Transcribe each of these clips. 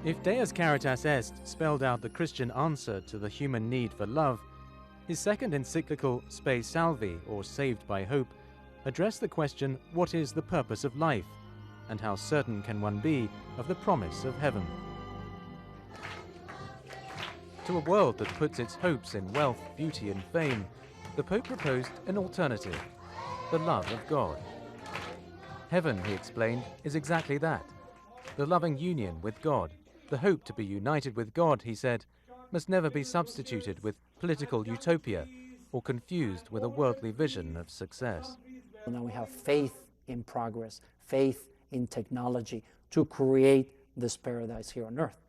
If Deus Caritas Est spelled out the Christian answer to the human need for love, his second encyclical, Spe Salvi, or Saved by Hope, addressed the question, what is the purpose of life, and how certain can one be of the promise of heaven? To a world that puts its hopes in wealth, beauty, and fame, the Pope proposed an alternative, the love of God. Heaven, he explained, is exactly that, the loving union with God. The hope to be united with God, he said, must never be substituted with political utopia or confused with a worldly vision of success. Now we have faith in progress, faith in technology to create this paradise here on earth.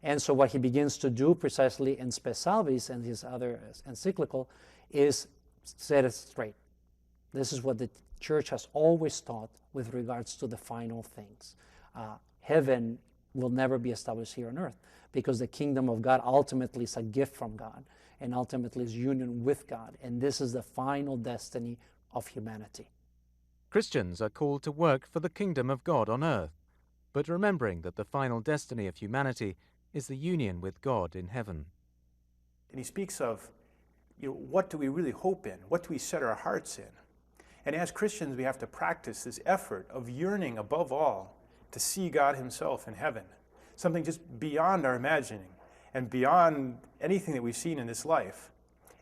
And so what he begins to do precisely in Spe Salvis and his other encyclical is set it straight. This is what the Church has always taught with regards to the final things. Heaven will never be established here on earth because the kingdom of God ultimately is a gift from God and ultimately is union with God. And this is the final destiny of humanity. Christians are called to work for the kingdom of God on earth, but remembering that the final destiny of humanity is the union with God in heaven. And he speaks of, what do we really hope in? What do we set our hearts in? And as Christians, we have to practice this effort of yearning above all to see God himself in heaven, something just beyond our imagining and beyond anything that we've seen in this life.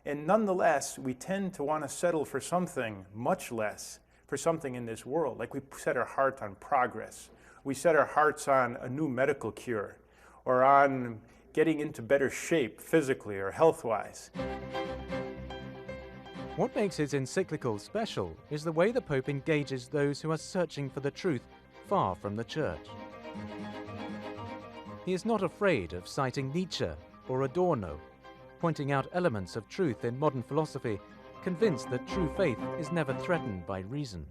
And nonetheless, we tend to want to settle for something much less, for something in this world. Like we set our heart on progress. We set our hearts on a new medical cure or on getting into better shape physically or health-wise. What makes his encyclical special is the way the Pope engages those who are searching for the truth far from the Church. He is not afraid of citing Nietzsche or Adorno, pointing out elements of truth in modern philosophy, convinced that true faith is never threatened by reason.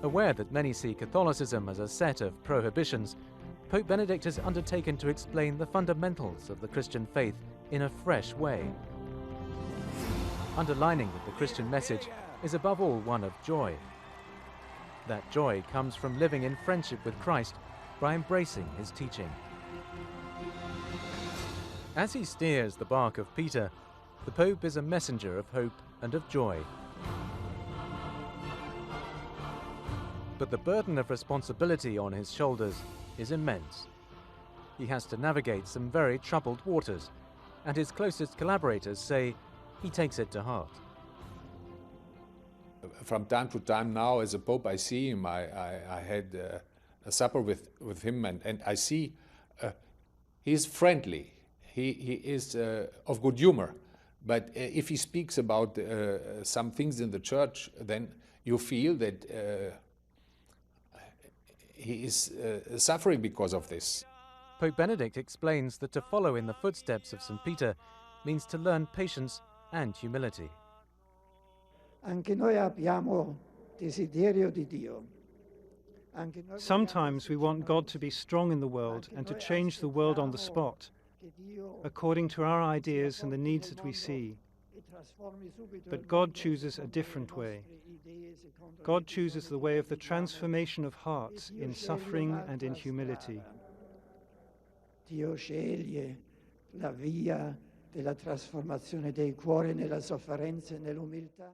Aware that many see Catholicism as a set of prohibitions, Pope Benedict has undertaken to explain the fundamentals of the Christian faith in a fresh way, underlining that the Christian message is above all one of joy. That joy comes from living in friendship with Christ by embracing his teaching. As he steers the bark of Peter, the Pope is a messenger of hope and of joy. But the burden of responsibility on his shoulders is immense. He has to navigate some very troubled waters, and his closest collaborators say he takes it to heart. From time to time now, as a Pope, I see him. I had a supper with him, and I see he's friendly. He is of good humor. But if he speaks about some things in the Church, then you feel that he is suffering because of this. Pope Benedict explains that to follow in the footsteps of St. Peter means to learn patience and humility. Sometimes we want God to be strong in the world and to change the world on the spot, according to our ideas and the needs that we see. But God chooses a different way. God chooses the way of the transformation of hearts in suffering and in humility. Dio sceglie la via della trasformazione dei cuori nella sofferenza e nell'umiltà.